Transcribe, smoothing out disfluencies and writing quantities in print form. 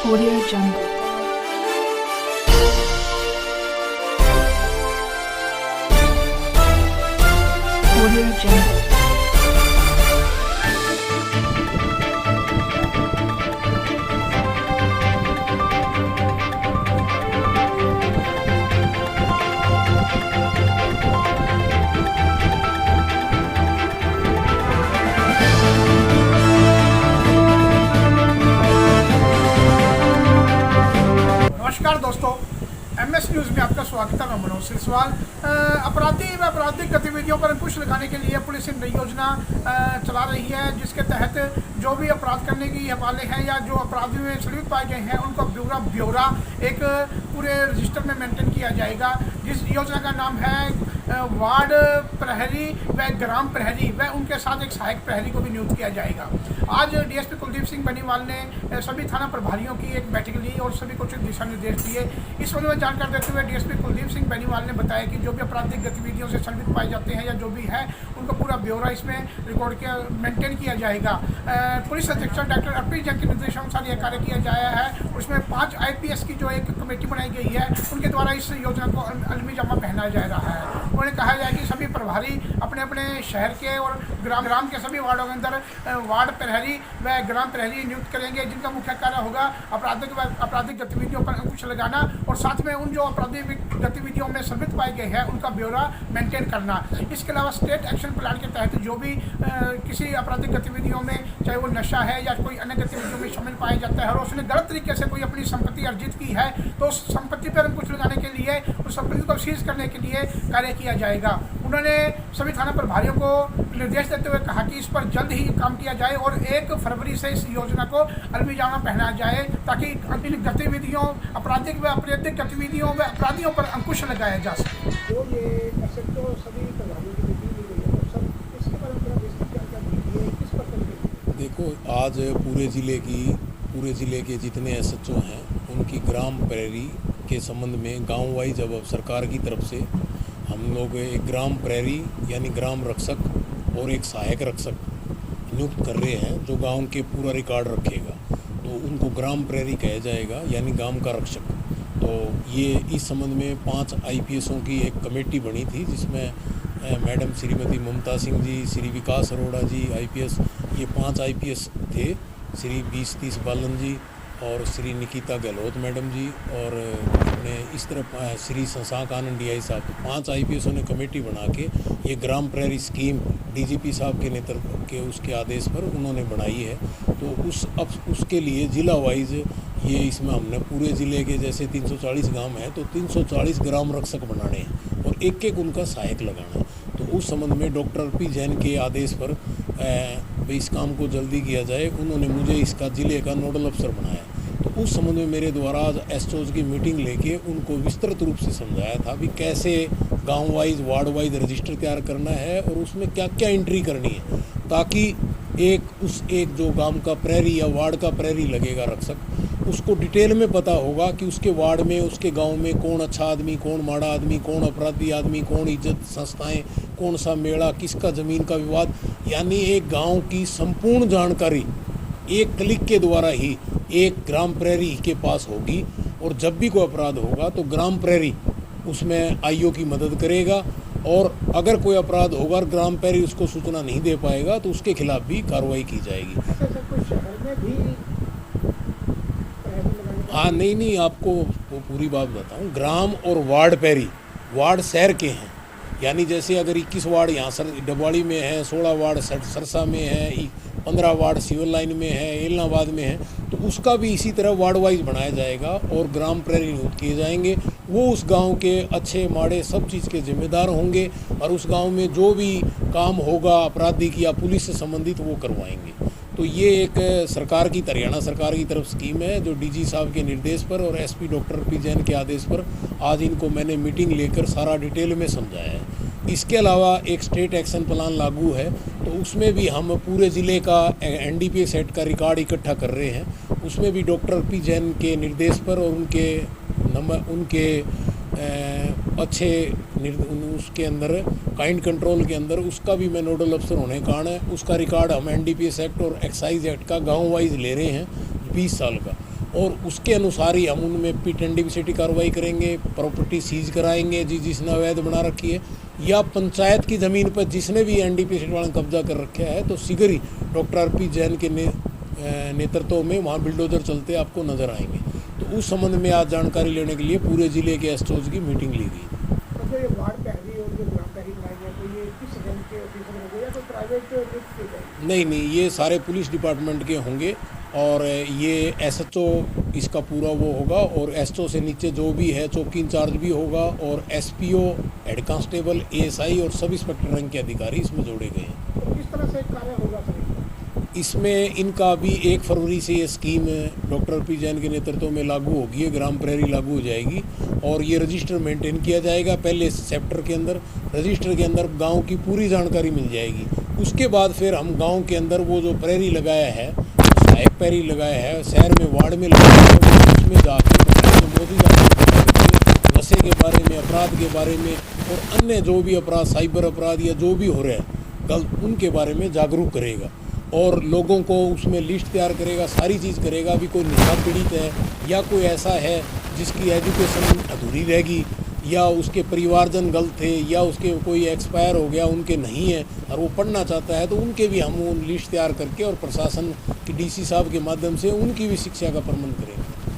Audio Jungle. Audio Jungle. नमस्कार दोस्तों, MS news में आपका स्वागत है। मैं मनोज सिरसवाल। अपराधी व आपराधिक गतिविधियों पर अंकुश लगाने के लिए पुलिस एक नई योजना चला रही है, जिसके तहत जो भी अपराध करने की हवाले हैं या जो अपराधी में संलिप्त पाए गए हैं उनका ब्यौरा एक पूरे रजिस्टर में मेंटेन किया जाएगा। जिस योजना का नाम है वार्ड प्रहरी व ग्राम प्रहरी व उनके साथ एक सहायक प्रहरी को भी नियुक्त किया जाएगा। आज डीएसपी कुलदीप सिंह बेनीवाल ने सभी थाना प्रभारियों की एक बैठक ली और सभी को दिशा निर्देश दिए। इस संबंध में जानकारी देते हुए डीएसपी कुलदीप सिंह बेनीवाल ने बताया कि जो भी आपराधिक गतिविधियों से संलिप्त पाए जाते हैं या जो भी है उनका पूरा ब्यौरा इसमें रिकॉर्ड किया मेंटेन किया जाएगा। पुलिस अधीक्षक डॉक्टर अर्पी जैन के निर्देशानुसार यह कार्य किया जाया है। उसमें 5 IPS की जो एक कमेटी बनाई गई है उनके द्वारा इस योजना को अलमी जामा पहनाया जा रहा है। उन्होंने कहा जाए कि सभी प्रभारी अपने अपने शहर के और ग्राम के सभी वार्डों के अंदर वार्ड प्रहरी व ग्राम प्रहरी नियुक्त करेंगे, जिनका मुख्य कार्य होगा आपराधिक गतिविधियों पर अंकुश लगाना और साथ में उन जो आपराधिक गतिविधियों में संलिप्त पाए गए हैं उनका ब्यौरा मेंटेन करना। इसके अलावा स्टेट एक्शन प्लान के तहत जो भी किसी आपराधिक गतिविधियों में, चाहे वो नशा है या कोई अन्य गतिविधियों में शामिल पाया जाता है और उसने गलत तरीके से कोई अपनी संपत्ति अर्जित की है, तो उस संपत्ति पर अंकुश लगाने के लिए, उस संपत्ति को सीज करने के लिए कार्य किया जाएगा। उन्होंने सभी थाना प्रभारियों को निर्देश देते हुए कहा कि इस पर जल्द ही काम किया जाए और 1 फरवरी से इस योजना को अलमी जामा पहनाया जाए, ताकि इन गतिविधियों, आपराधिक व अप्रैधिक गतिविधियों व अपराधियों पर अंकुश लगाया जा सके। जो ये तो सभी प्रभारियों की मीटिंग ली गई है, सब इसके बारे में क्या दी है, किस पर करके? देखो, आज पूरे ज़िले के जितने SHO हैं उनकी ग्राम प्रहरी के संबंध में गांव वाइज अब सरकार की तरफ से हम लोग एक ग्राम प्रहरी यानी ग्राम रक्षक और एक सहायक रक्षक नियुक्त कर रहे हैं, जो गांव के पूरा रिकॉर्ड रखेगा। तो उनको ग्राम प्रहरी कहा जाएगा यानी गांव का रक्षक। तो ये इस संबंध में 5 IPSों की एक कमेटी बनी थी, जिसमें मैडम श्रीमती ममता सिंह जी, श्री विकास अरोड़ा जी IPS, ये 5 IPS थे, श्री 20-30 बालन जी और श्री निकिता गहलोत मैडम जी और अपने इस तरफ श्री शशांक आनंद DI साहब। 5 IPSों ने कमेटी बना के ये ग्राम प्रहरी स्कीम DGP साहब के नेतृत्व के उसके आदेश पर उन्होंने बनाई है। तो उसके लिए ज़िला वाइज ये इसमें हमने पूरे ज़िले के जैसे 340 गांव हैं तो 340 ग्राम रक्षक बनाने हैं और एक उनका सहायक लगाना है। तो उस संबंध में डॉक्टर अर्पी जैन के आदेश पर इस काम को जल्दी किया जाए, उन्होंने मुझे इसका ज़िले का नोडल अफसर बनाया। तो उस संबंध में मेरे द्वारा आज SHOs की मीटिंग लेके उनको विस्तृत रूप से समझाया था भी कैसे गांव वाइज, वार्ड वाइज रजिस्टर तैयार करना है और उसमें क्या क्या एंट्री करनी है, ताकि एक जो गांव का प्रहरी या वार्ड का प्रहरी लगेगा रक्षक, उसको डिटेल में पता होगा कि उसके वार्ड में, उसके गांव में कौन अच्छा आदमी, कौन माड़ा आदमी, कौन अपराधी आदमी, कौन इज्जत संस्थाएं, कौन सा मेला, किसका ज़मीन का विवाद, यानी एक गांव की संपूर्ण जानकारी एक क्लिक के द्वारा ही एक ग्राम प्रहरी के पास होगी। और जब भी कोई अपराध होगा तो ग्राम प्रहरी उसमें IO की मदद करेगा और अगर कोई अपराध होगा और ग्राम प्रहरी उसको सूचना नहीं दे पाएगा तो उसके खिलाफ भी कार्रवाई की जाएगी। हाँ, नहीं, आपको वो पूरी बात बताऊँ। ग्राम और वार्ड प्रहरी, वार्ड शहर के हैं, यानी जैसे अगर 21 वार्ड यहाँ डबवाड़ी में है, 16 वार्ड सरसा में है, 15 वार्ड सिविल लाइन में है, एलनाबाद में है, तो उसका भी इसी तरह वार्ड वाइज बनाया जाएगा और ग्राम प्रहरी नियुक्त किए जाएंगे। वो उस गांव के अच्छे माड़े सब चीज़ के जिम्मेदार होंगे और उस गांव में जो भी काम होगा आपराधिक या पुलिस से संबंधित वो करवाएंगे। तो ये एक सरकार की, हरियाणा सरकार की तरफ स्कीम है, जो DG साहब के निर्देश पर और SP डॉक्टर अर्पी जैन के आदेश पर आज इनको मैंने मीटिंग लेकर सारा डिटेल में समझाया है। इसके अलावा एक स्टेट एक्शन प्लान लागू है, तो उसमें भी हम पूरे ज़िले का NDPS एक्ट का रिकॉर्ड इकट्ठा कर रहे हैं। उसमें भी डॉक्टर अर्पी जैन के निर्देश पर और उनके अच्छे उसके अंदर काइंड कंट्रोल के अंदर उसका भी मैं नोडल अफसर होने के कारण है उसका रिकॉर्ड हम NDPS एक्ट और एक्साइज एक्ट का गांव वाइज ले रहे हैं 20 साल का। और उसके अनुसार ही हम उनमें पिट एनडीपीसीटी कार्रवाई करेंगे, प्रॉपर्टी सीज कराएंगे जिसने अवैध बना रखी है, या पंचायत की ज़मीन पर जिसने भी एनडीपीसीटी वाला कब्जा कर रखा है तो शीघ्र ही डॉक्टर आरपी जैन के नेतृत्व में वहाँ बिल्डोजर चलते आपको नज़र आएंगे। तो उस संबंध में आज जानकारी लेने के लिए पूरे ज़िले के एसओज की मीटिंग ली गई। तो ये वार्ड पहली और जो ग्राम पहली बनाई गई तो ये किस रैंक के ऑफिसर होंगे या कोई प्राइवेट नियुक्त किए जाएंगे? नहीं, ये सारे पुलिस डिपार्टमेंट के होंगे और ये एसएचओ इसका पूरा वो होगा और एसओ से नीचे जो भी है चौकी इंचार्ज भी होगा और एसपीओ, हेड कांस्टेबल, एएसआई और सब इंस्पेक्टर रैंक के अधिकारी इसमें जोड़े गए हैं। तो किस तरह से कार्य होगा सर? इसमें इनका भी 1 फरवरी से ये स्कीम डॉक्टर पी जैन के नेतृत्व में लागू होगी, ग्राम प्रहरी लागू हो जाएगी और ये रजिस्टर मेंटेन किया जाएगा। पहले सेक्टर के अंदर रजिस्टर के अंदर गांव की पूरी जानकारी मिल जाएगी। उसके बाद फिर हम गांव के अंदर वो जो प्रहरी लगाया है, सहायक प्रहरी लगाया है, शहर में वार्ड में लगाया है, उसमें जाकर मोदी नशे के बारे में, अपराध के बारे में और अन्य जो भी अपराध, साइबर अपराध या जो भी हो रहे हैं गलत, उनके बारे में जागरूक करेगा और लोगों को उसमें लिस्ट तैयार करेगा, सारी चीज़ करेगा। भी कोई नशा पीड़ित है या कोई ऐसा है जिसकी एजुकेशन अधूरी रहेगी या उसके परिवारजन गलत थे या उसके कोई एक्सपायर हो गया, उनके नहीं है और वो पढ़ना चाहता है, तो उनके भी हम वो लिस्ट तैयार करके और प्रशासन की डीसी साहब के माध्यम से उनकी भी शिक्षा का प्रबंध करेंगे।